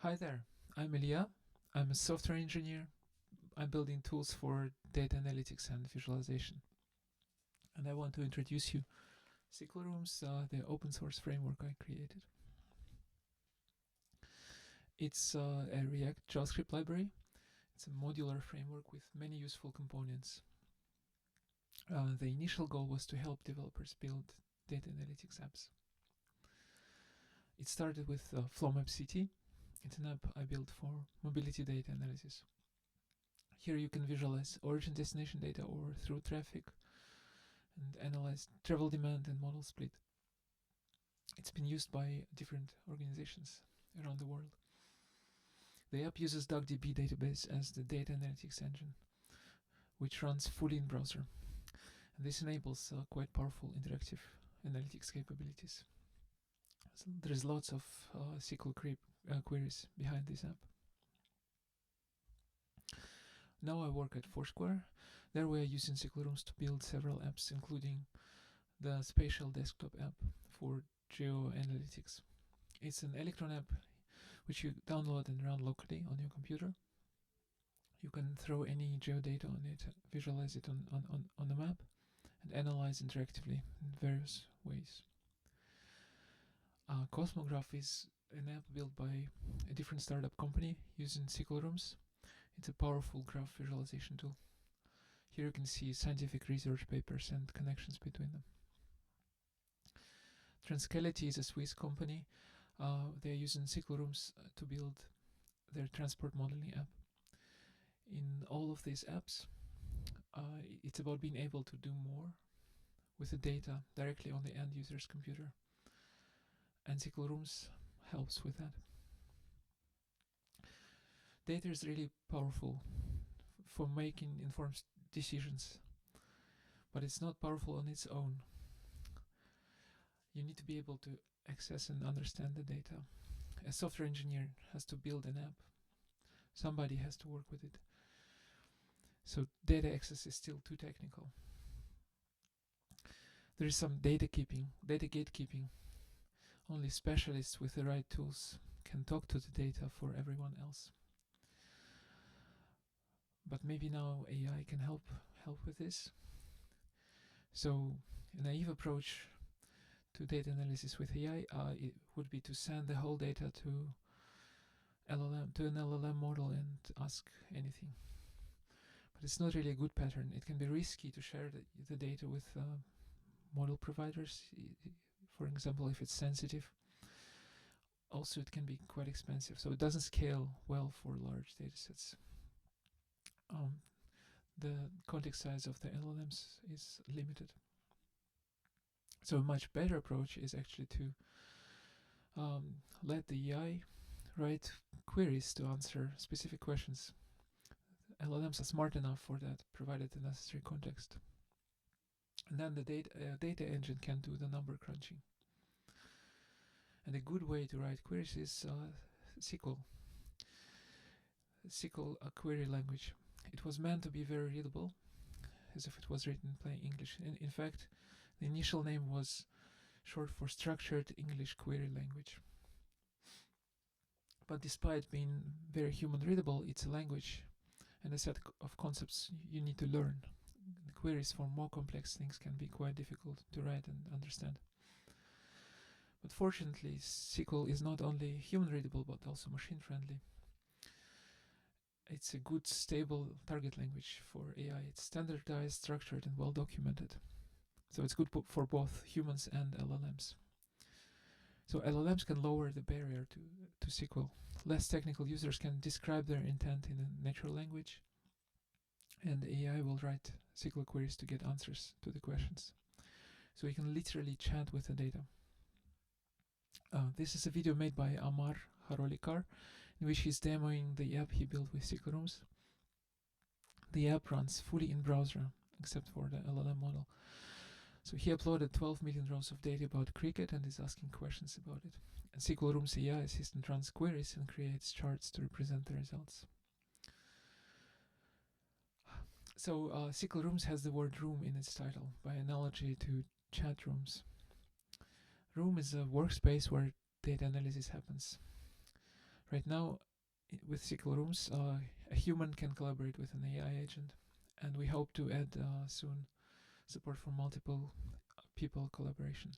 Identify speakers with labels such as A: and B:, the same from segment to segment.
A: Hi there, I'm Ilya. I'm a software engineer. I'm building tools for data analytics and visualization. And I want to introduce you SQLRooms, the open source framework I created. It's a React JavaScript library. It's a modular framework with many useful components. The initial goal was to help developers build data analytics apps. It started with FlowMap City. It's an app I built for mobility data analysis. Here you can visualize origin destination data or through traffic and analyze travel demand and model split. It's been used by different organizations around the world. The app uses DuckDB database as the data analytics engine, which runs fully in browser. And this enables quite powerful interactive analytics capabilities. So there's lots of SQL queries behind this app. Now I work at Foursquare. There we are using SQLRooms to build several apps, including the spatial desktop app for geoanalytics. It's an Electron app which you download and run locally on your computer. You can throw any geodata on it, visualize it on the map, and analyze interactively in various ways. Cosmograph is an app built by a different startup company using SQLRooms. It's a powerful graph visualization tool. Here you can see scientific research papers and connections between them. Transcality is a Swiss company. They're using SQLRooms to build their transport modeling app. In all of these apps, it's about being able to do more with the data directly on the end user's computer. And SQLRooms helps with that. Data is really powerful for making informed decisions, but it's not powerful on its own. You need to be able to access and understand the data. A software engineer has to build an app. Somebody has to work with it. So data access is still too technical. There is some data gatekeeping. Only specialists with the right tools can talk to the data for everyone else. But maybe now AI can help with this. So a naive approach to data analysis with AI it would be to send the whole data to an LLM model and ask anything. But it's not really a good pattern. It can be risky to share the data with model providers, for example, if it's sensitive. Also, it can be quite expensive, so it doesn't scale well for large datasets. The context size of the LLMs is limited. So a much better approach is actually to let the AI write queries to answer specific questions. LLMs are smart enough for that, provided the necessary context. And then the data engine can do the number crunching. And a good way to write queries is SQL. SQL, a query language. It was meant to be very readable, as if it was written in plain English. In fact, the initial name was short for Structured English Query Language. But despite being very human readable, it's a language and a set of concepts you need to learn. The queries for more complex things can be quite difficult to write and understand. But fortunately, SQL is not only human readable but also machine friendly. It's a good, stable target language for AI. It's standardized, structured, and well documented. So it's good for both humans and LLMs. So LLMs can lower the barrier to SQL. Less technical users can describe their intent in a natural language, and AI will write SQL queries to get answers to the questions. So you can literally chat with the data. This is a video made by Amar Harolikar, in which he's demoing the app he built with SQLRooms. The app runs fully in browser, except for the LLM model. So he uploaded 12 million rows of data about cricket and is asking questions about it. And SQLRooms AI assistant runs queries and creates charts to represent the results. So SQLRooms has the word room in its title, by analogy to chat rooms. Room is a workspace where data analysis happens. Right now, with SQLRooms, a human can collaborate with an AI agent, and we hope to add soon support for multiple people collaboration.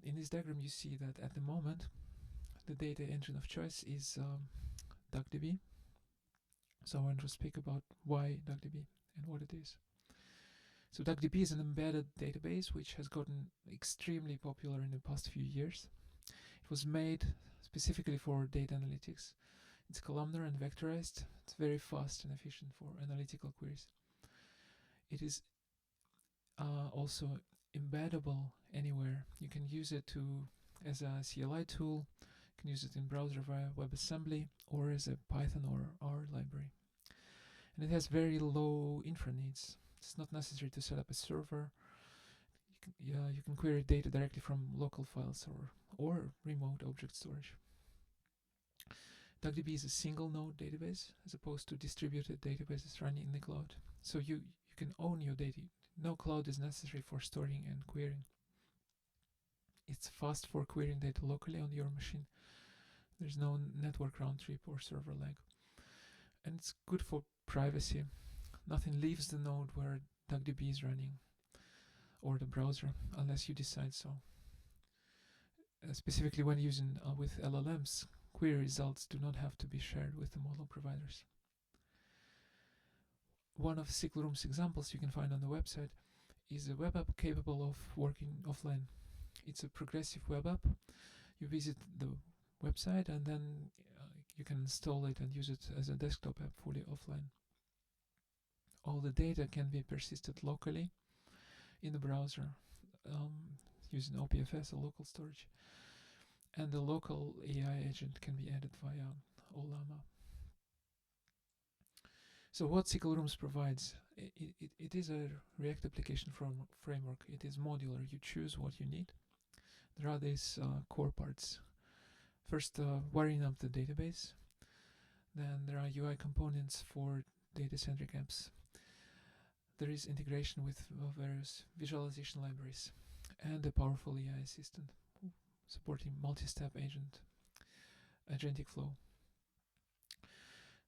A: In this diagram, you see that at the moment, the data engine of choice is DuckDB. So I want to speak about why DuckDB and what it is. So DuckDB is an embedded database which has gotten extremely popular in the past few years. It was made specifically for data analytics. It's columnar and vectorized. It's very fast and efficient for analytical queries. It is also embeddable anywhere. You can use it as a CLI tool. You can use it in browser via WebAssembly or as a Python or R library. And it has very low infra needs. It's not necessary to set up a server. You can query data directly from local files or remote object storage. DuckDB is a single node database as opposed to distributed databases running in the cloud. So you can own your data. No cloud is necessary for storing and querying. It's fast for querying data locally on your machine. There's no network round trip or server lag. And it's good for privacy. Nothing leaves the node where DuckDB is running or the browser unless you decide so. Specifically when using with LLMs, query results do not have to be shared with the model providers. One of SQLRooms examples you can find on the website is a web app capable of working offline. It's a progressive web app. You visit the website and then you can install it and use it as a desktop app fully offline. All the data can be persisted locally in the browser using OPFS or local storage. And the local AI agent can be added via Ollama. So what SQLRooms provides, it is a React application framework. It is modular. You choose what you need. There are these core parts. First, wiring up the database. Then there are UI components for data-centric apps. There is integration with various visualization libraries and a powerful AI assistant supporting multi-step agentic flow.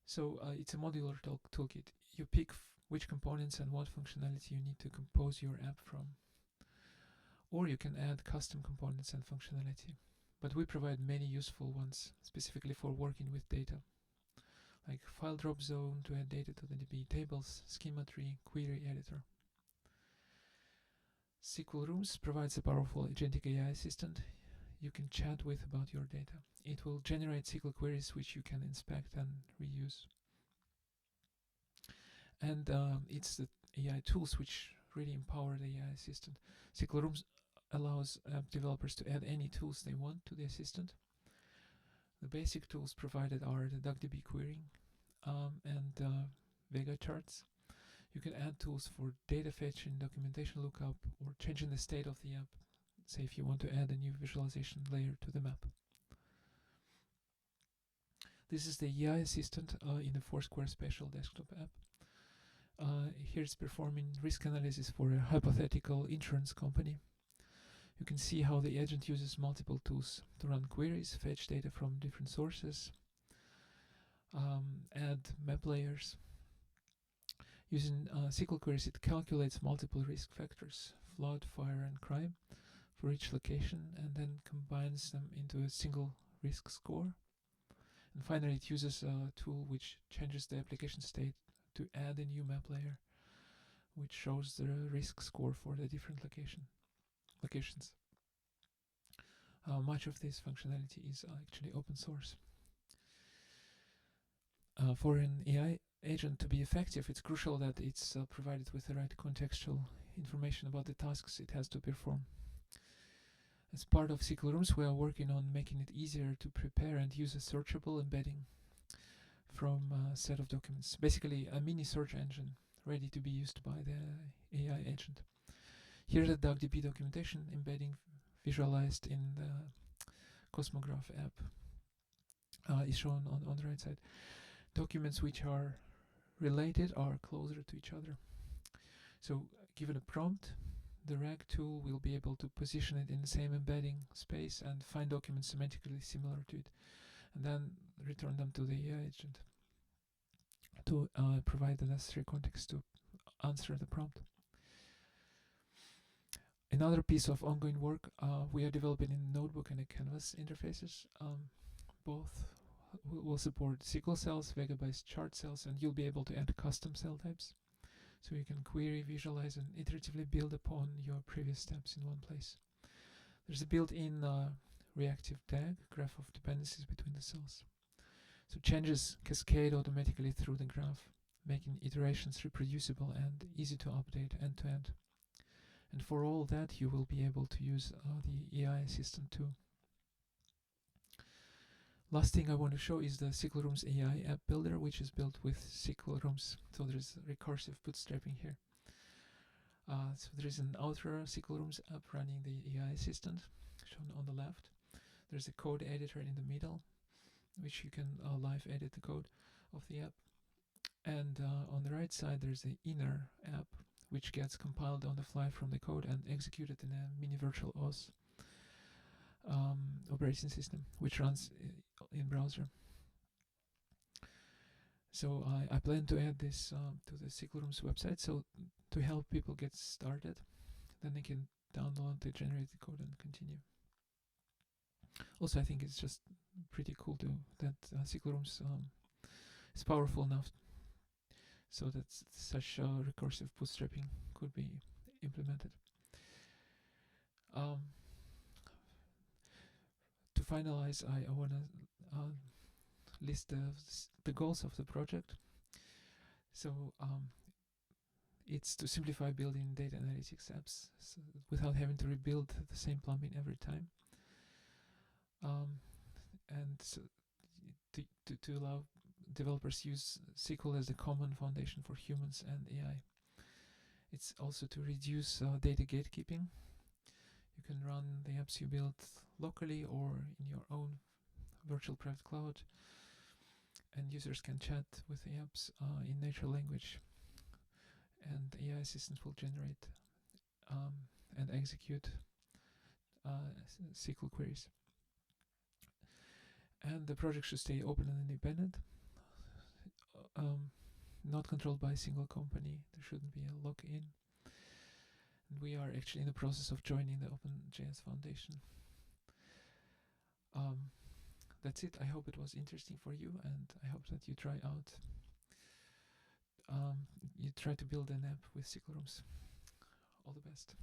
A: So it's a modular toolkit. You pick which components and what functionality you need to compose your app from. Or you can add custom components and functionality. But we provide many useful ones specifically for working with data, like file drop zone to add data to the DB tables, schema tree, query editor. SQLRooms provides a powerful agentic AI assistant you can chat with about your data. It will generate SQL queries which you can inspect and reuse. And it's the AI tools which really empower the AI assistant. SQLRooms allows app developers to add any tools they want to the assistant. The basic tools provided are the DuckDB querying and Vega charts. You can add tools for data fetching, documentation lookup, or changing the state of the app. Say if you want to add a new visualization layer to the map. This is the AI assistant in the Foursquare Special desktop app. Here it's performing risk analysis for a hypothetical insurance company. You can see how the agent uses multiple tools to run queries, fetch data from different sources, add map layers. Using SQL queries, it calculates multiple risk factors, flood, fire, and crime, for each location, and then combines them into a single risk score. And finally, it uses a tool which changes the application state to add a new map layer, which shows the risk score for the different locations. Much of this functionality is actually open source. For an AI agent to be effective, it's crucial that it's provided with the right contextual information about the tasks it has to perform. As part of SQLRooms, we are working on making it easier to prepare and use a searchable embedding from a set of documents. Basically, a mini search engine ready to be used by the AI agent. Here the DuckDB documentation embedding visualized in the Cosmograph app is shown on the right side. Documents which are related are closer to each other. So given a prompt, the rag tool will be able to position it in the same embedding space and find documents semantically similar to it, and then return them to the AI agent to provide the necessary context to answer the prompt. Another piece of ongoing work, we are developing in Notebook and a Canvas interfaces. Both will support SQL cells, Vega-based chart cells, and you'll be able to add custom cell types. So you can query, visualize, and iteratively build upon your previous steps in one place. There's a built-in reactive tag, graph of dependencies between the cells. So changes cascade automatically through the graph, making iterations reproducible and easy to update end-to-end. And for all that, you will be able to use the AI assistant too. Last thing I want to show is the SQLRooms AI app builder, which is built with SQLRooms. So there's recursive bootstrapping here. So there is an outer SQLRooms app running the AI assistant, shown on the left. There's a code editor in the middle, which you can live edit the code of the app. And on the right side, there's the inner app, which gets compiled on the fly from the code and executed in a mini virtual OS operating system, which runs in browser. So I plan to add this to the SQLRooms website, so to help people get started, then they can download the generated code and continue. Also, I think it's just pretty cool that SQLRooms is powerful enough so that such recursive bootstrapping could be implemented. To finalize, I want to list the goals of the project. So it's to simplify building data analytics apps without having to rebuild the same plumbing every time, and so to allow developers use SQL as a common foundation for humans and AI. It's also to reduce data gatekeeping. You can run the apps you build locally or in your own virtual private cloud, and users can chat with the apps in natural language, and the AI assistant will generate and execute SQL queries. And the project should stay open and independent, not controlled by a single company. There shouldn't be a lock-in. And we are actually in the process of joining the OpenJS Foundation. That's it. I hope it was interesting for you, and I hope that you try to build an app with SQLRooms. All the best.